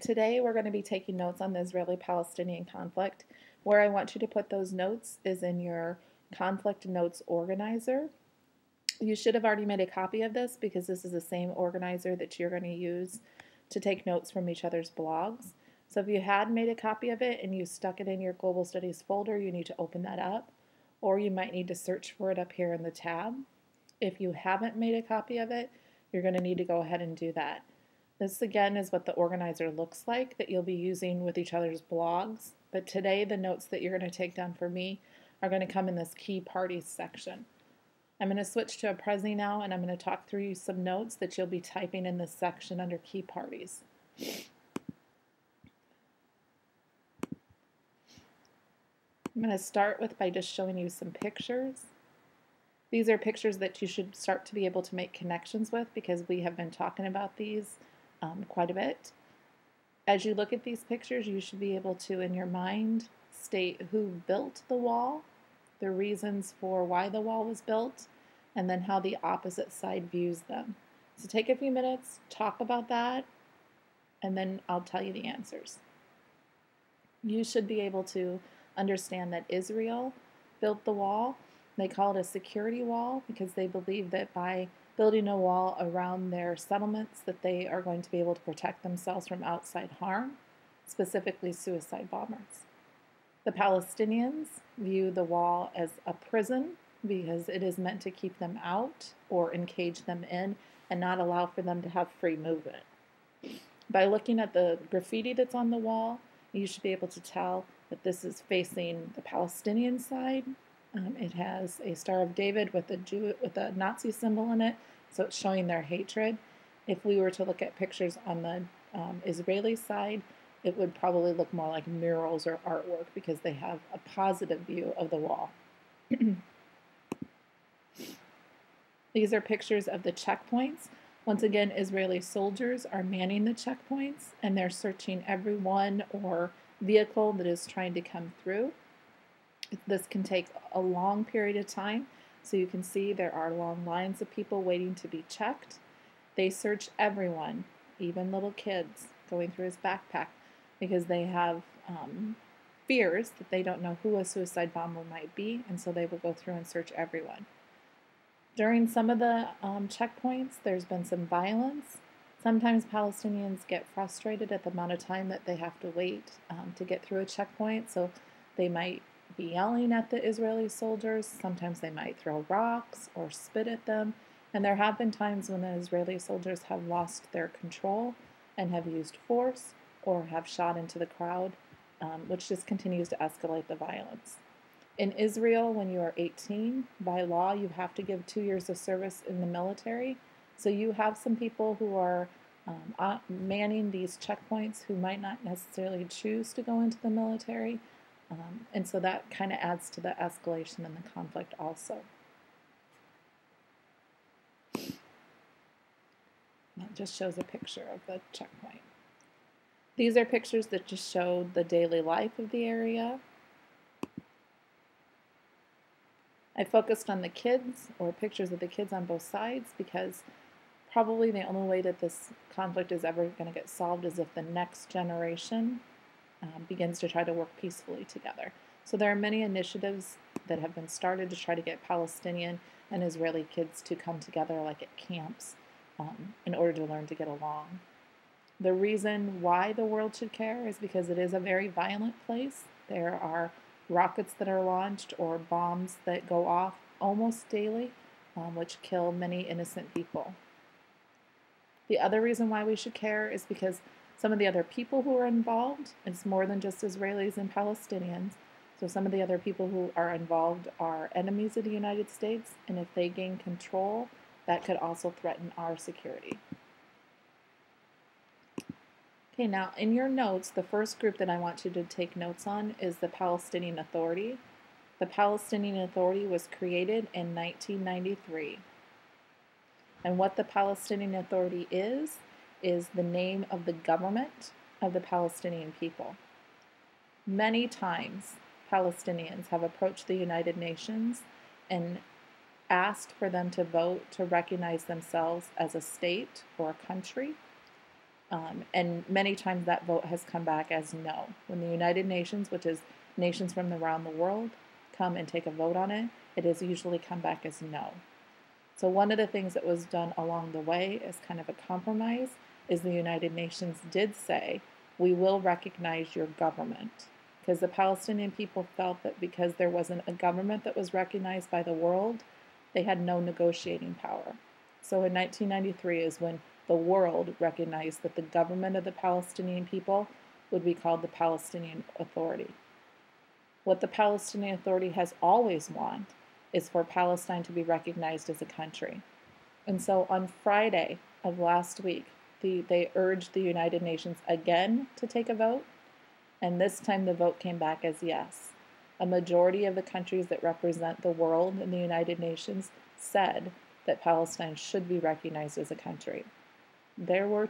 Today we're going to be taking notes on the Israeli-Palestinian conflict. Where I want you to put those notes is in your conflict notes organizer. You should have already made a copy of this because this is the same organizer that you're going to use to take notes from each other's blogs. So if you had made a copy of it and you stuck it in your Global Studies folder, you need to open that up, or you might need to search for it up here in the tab. If you haven't made a copy of it, you're going to need to go ahead and do that. This again is what the organizer looks like that you'll be using with each other's blogs. But today the notes that you're going to take down for me are going to come in this key parties section. I'm going to switch to a Prezi now, and I'm going to talk through some notes that you'll be typing in this section under key parties. I'm going to start by just showing you some pictures. These are pictures that you should start to be able to make connections with because we have been talking about these quite a bit. As you look at these pictures, you should be able to, in your mind, state who built the wall, the reasons for why the wall was built, and then how the opposite side views them. So take a few minutes, talk about that, and then I'll tell you the answers. You should be able to understand that Israel built the wall. They call it a security wall because they believe that by building a wall around their settlements that they are going to be able to protect themselves from outside harm, specifically suicide bombers. The Palestinians view the wall as a prison because it is meant to keep them out or encage them in and not allow for them to have free movement. By looking at the graffiti that's on the wall, you should be able to tell that this is facing the Palestinian side. It has a Star of David with a Nazi symbol in it, so it's showing their hatred. If we were to look at pictures on the Israeli side, it would probably look more like murals or artwork because they have a positive view of the wall. These are pictures of the checkpoints. Once again, Israeli soldiers are manning the checkpoints and they're searching everyone or vehicle that is trying to come through. This can take a long period of time, so you can see there are long lines of people waiting to be checked. They search everyone, even little kids, going through his backpack because they have fears that they don't know who a suicide bomber might be, and so they will go through and search everyone. During some of the checkpoints, there's been some violence. Sometimes Palestinians get frustrated at the amount of time that they have to wait to get through a checkpoint, so they might be yelling at the Israeli soldiers. Sometimes they might throw rocks or spit at them. And there have been times when the Israeli soldiers have lost their control and have used force or have shot into the crowd, which just continues to escalate the violence. In Israel, when you are 18, by law, you have to give 2 years of service in the military. So you have some people who are manning these checkpoints who might not necessarily choose to go into the military. And so that kind of adds to the escalation in the conflict also. That just shows a picture of the checkpoint. These are pictures that just show the daily life of the area. I focused on the kids, or pictures of the kids on both sides, because probably the only way that this conflict is ever going to get solved is if the next generation begins to try to work peacefully together. So there are many initiatives that have been started to try to get Palestinian and Israeli kids to come together, like at camps, in order to learn to get along. The reason why the world should care is because it is a very violent place. There are rockets that are launched or bombs that go off almost daily, which kill many innocent people. The other reason why we should care is because some of the other people who are involved, it's more than just Israelis and Palestinians, so some of the other people who are involved are enemies of the United States, and if they gain control, that could also threaten our security. Okay, now in your notes, the first group that I want you to take notes on is the Palestinian Authority. The Palestinian Authority was created in 1993. And what the Palestinian Authority is the name of the government of the Palestinian people. Many times, Palestinians have approached the United Nations and asked for them to vote to recognize themselves as a state or a country. And many times that vote has come back as no. When the United Nations, which is nations from around the world, come and take a vote on it, it has usually come back as no. So one of the things that was done along the way as kind of a compromise is the United Nations did say, we will recognize your government. Because the Palestinian people felt that because there wasn't a government that was recognized by the world, they had no negotiating power. So in 1993 is when the world recognized that the government of the Palestinian people would be called the Palestinian Authority. What the Palestinian Authority has always wanted is for Palestine to be recognized as a country. And so on Friday of last week, they urged the United Nations again to take a vote, and this time the vote came back as yes. A majority of the countries that represent the world in the United Nations said that Palestine should be recognized as a country. There were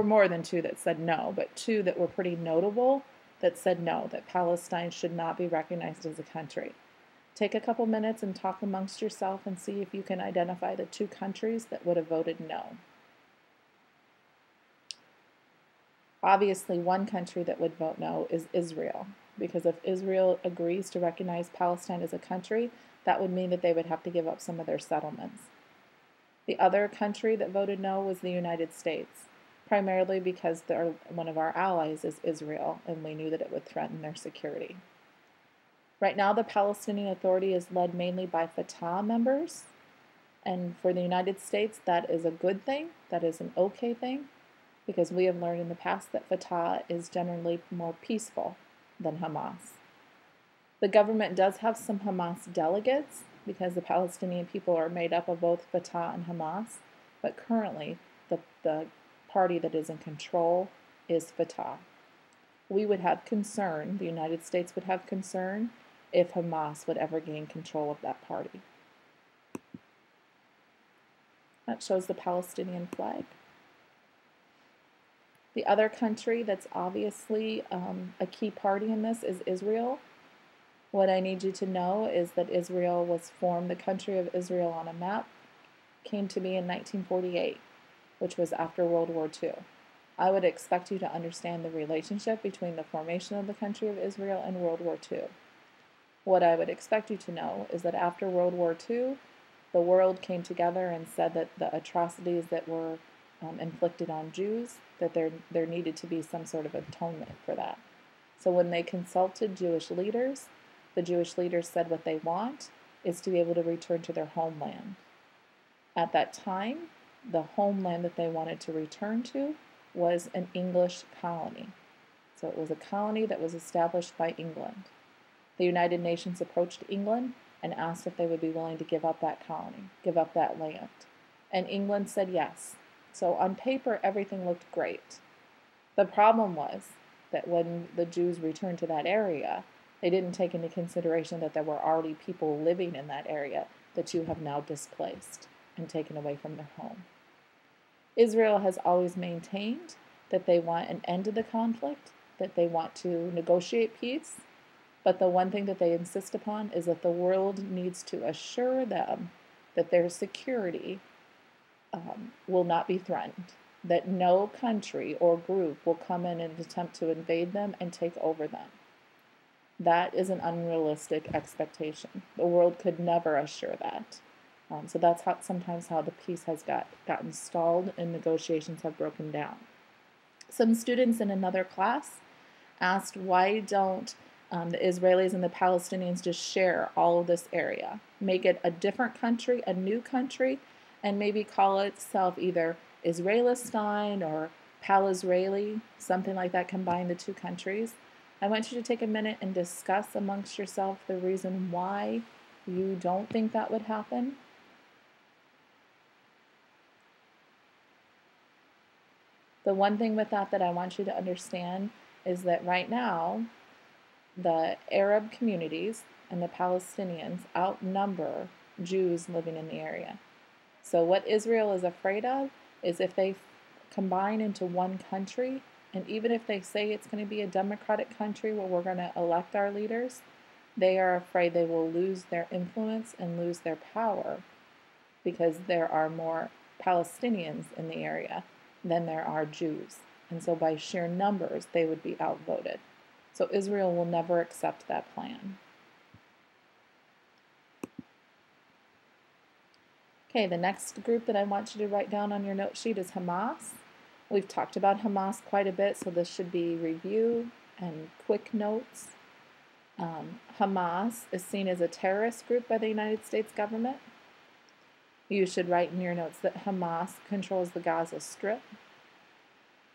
more than two that said no, but two that were pretty notable that said no, that Palestine should not be recognized as a country. Take a couple minutes and talk amongst yourself and see if you can identify the two countries that would have voted no. Obviously, one country that would vote no is Israel, because if Israel agrees to recognize Palestine as a country, that would mean that they would have to give up some of their settlements. The other country that voted no was the United States, primarily because one of our allies is Israel, and we knew that it would threaten their security. Right now, the Palestinian Authority is led mainly by Fatah members, and for the United States, that is a good thing, that is an okay thing, because we have learned in the past that Fatah is generally more peaceful than Hamas. The government does have some Hamas delegates, because the Palestinian people are made up of both Fatah and Hamas, but currently the party that is in control is Fatah. We would have concern, the United States would have concern, if Hamas would ever gain control of that party. That shows the Palestinian flag. The other country that's obviously a key party in this is Israel. What I need you to know is that Israel was formed, the country of Israel on a map came to be in 1948, which was after World War II. I would expect you to understand the relationship between the formation of the country of Israel and World War II. What I would expect you to know is that after World War II, the world came together and said that the atrocities that were inflicted on Jews, that there needed to be some sort of atonement for that. So when they consulted Jewish leaders, the Jewish leaders said what they want is to be able to return to their homeland. At that time, the homeland that they wanted to return to was an English colony. So it was a colony that was established by England. The United Nations approached England and asked if they would be willing to give up that colony, give up that land. And England said yes. So on paper, everything looked great. The problem was that when the Jews returned to that area, they didn't take into consideration that there were already people living in that area that you have now displaced and taken away from their home. Israel has always maintained that they want an end to the conflict, that they want to negotiate peace, but the one thing that they insist upon is that the world needs to assure them that their security will not be threatened, that no country or group will come in and attempt to invade them and take over them. That is an unrealistic expectation. The world could never assure that. So that's sometimes how the peace has gotten stalled and negotiations have broken down. Some students in another class asked, why don't the Israelis and the Palestinians just share all of this area, make it a different country, a new country, and maybe call itself either Israelistan or Pal-Israeli, something like that, combine the two countries. I want you to take a minute and discuss amongst yourself the reason why you don't think that would happen. The one thing with that I want you to understand is that right now, the Arab communities and the Palestinians outnumber Jews living in the area. So what Israel is afraid of is if they combine into one country, and even if they say it's going to be a democratic country where we're going to elect our leaders, they are afraid they will lose their influence and lose their power because there are more Palestinians in the area than there are Jews. And so by sheer numbers, they would be outvoted. So Israel will never accept that plan. Okay, the next group that I want you to write down on your note sheet is Hamas. We've talked about Hamas quite a bit, so this should be review and quick notes. Hamas is seen as a terrorist group by the United States government. You should write in your notes that Hamas controls the Gaza Strip,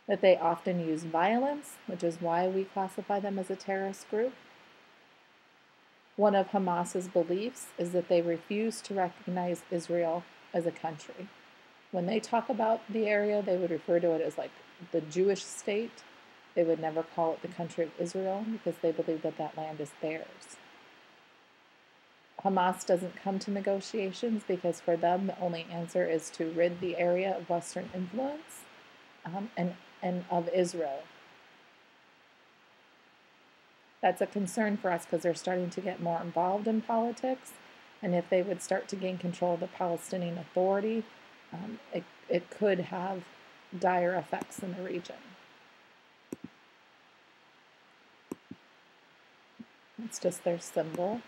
that they often use violence, which is why we classify them as a terrorist group. One of Hamas's beliefs is that they refuse to recognize Israel as a country. When they talk about the area, they would refer to it as like the Jewish state. They would never call it the country of Israel because they believe that that land is theirs. Hamas doesn't come to negotiations because for them the only answer is to rid the area of Western influence and of Israel. That's a concern for us because they're starting to get more involved in politics, and if they would start to gain control of the Palestinian Authority, it could have dire effects in the region. It's just their symbol.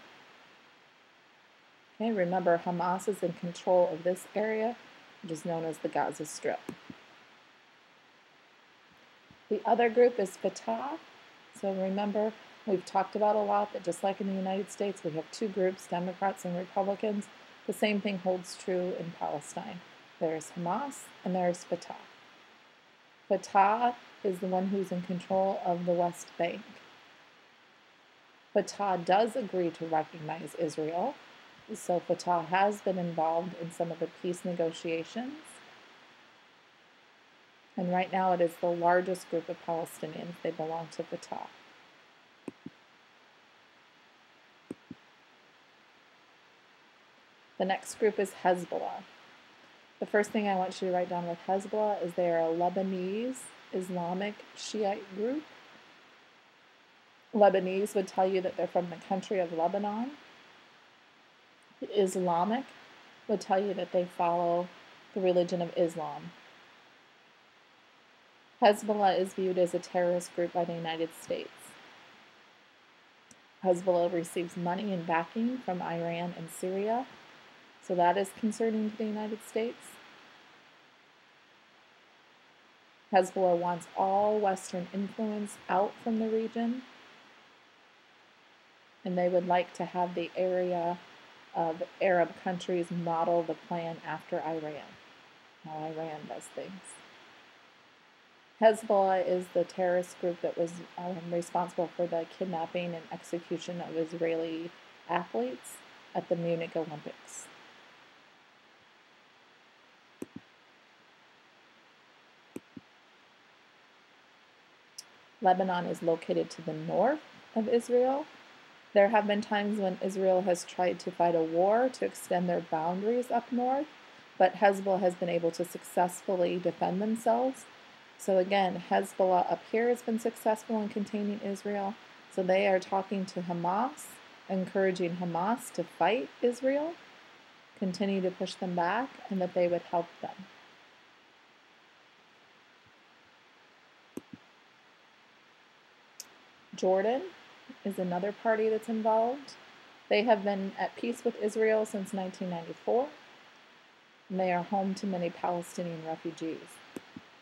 Okay, remember Hamas is in control of this area, which is known as the Gaza Strip. The other group is Fatah. So remember, we've talked about a lot that just like in the United States, we have two groups, Democrats and Republicans. The same thing holds true in Palestine. There's Hamas and there's Fatah. Fatah is the one who's in control of the West Bank. Fatah does agree to recognize Israel, so Fatah has been involved in some of the peace negotiations. And right now it is the largest group of Palestinians. They belong to Fatah. The next group is Hezbollah. The first thing I want you to write down with Hezbollah is they are a Lebanese Islamic Shiite group. Lebanese would tell you that they're from the country of Lebanon. Islamic would tell you that they follow the religion of Islam. Hezbollah is viewed as a terrorist group by the United States. Hezbollah receives money and backing from Iran and Syria, so that is concerning to the United States. Hezbollah wants all Western influence out from the region, and they would like to have the area of Arab countries model the plan after Iran, how Iran does things. Hezbollah is the terrorist group that was responsible for the kidnapping and execution of Israeli athletes at the Munich Olympics. Lebanon is located to the north of Israel. There have been times when Israel has tried to fight a war to extend their boundaries up north, but Hezbollah has been able to successfully defend themselves. So again, Hezbollah up here has been successful in containing Israel. So they are talking to Hamas, encouraging Hamas to fight Israel, continue to push them back, and that they would help them. Jordan is another party that's involved. They have been at peace with Israel since 1994, and they are home to many Palestinian refugees.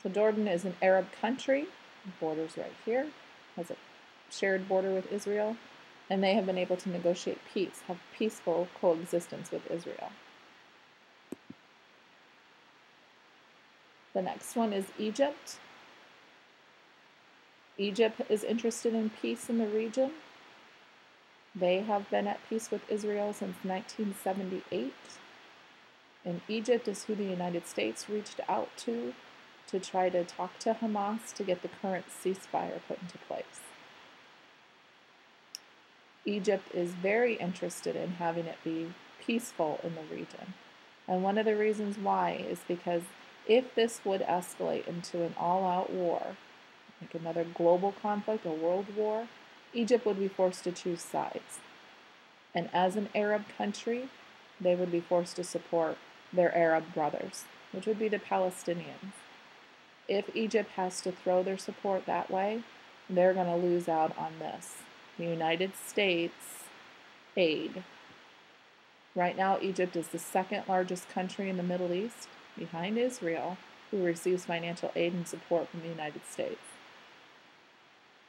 So Jordan is an Arab country, borders right here, has a shared border with Israel, and they have been able to negotiate peace, have peaceful coexistence with Israel. The next one is Egypt. Egypt is interested in peace in the region. They have been at peace with Israel since 1978. And Egypt is who the United States reached out to try to talk to Hamas to get the current ceasefire put into place. Egypt is very interested in having it be peaceful in the region. And one of the reasons why is because if this would escalate into an all-out war, like another global conflict, a world war, Egypt would be forced to choose sides. And as an Arab country, they would be forced to support their Arab brothers, which would be the Palestinians. if Egypt has to throw their support that way, they're going to lose out on this. The United States aid. Right now, Egypt is the second largest country in the Middle East, behind Israel, who receives financial aid and support from the United States.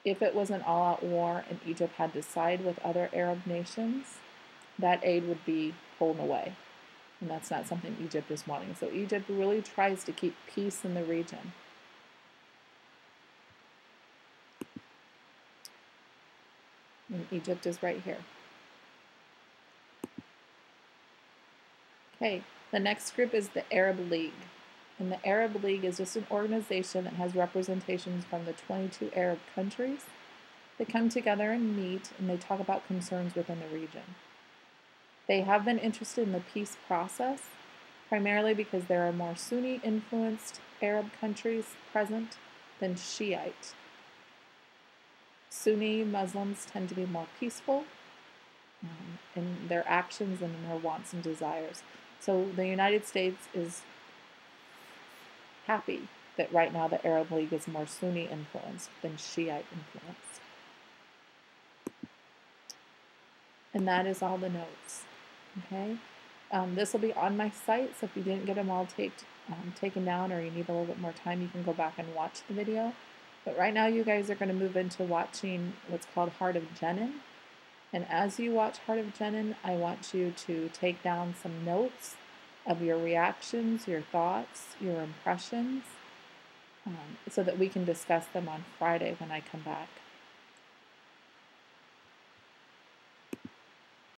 If it was an all-out war and Egypt had to side with other Arab nations, that aid would be pulled away. And that's not something Egypt is wanting. So Egypt really tries to keep peace in the region. And Egypt is right here. Okay, the next group is the Arab League. And the Arab League is just an organization that has representations from the 22 Arab countries. They come together and meet, and they talk about concerns within the region. They have been interested in the peace process, primarily because there are more Sunni-influenced Arab countries present than Shiite. Sunni Muslims tend to be more peaceful in their actions and in their wants and desires. So the United States is happy that right now the Arab League is more Sunni influenced than Shiite influenced. And that is all the notes. Okay, this will be on my site, so if you didn't get them all taken down or you need a little bit more time, you can go back and watch the video. But right now you guys are going to move into watching what's called Heart of Jenin. And as you watch Heart of Jenin, I want you to take down some notes of your reactions, your thoughts, your impressions, so that we can discuss them on Friday when I come back.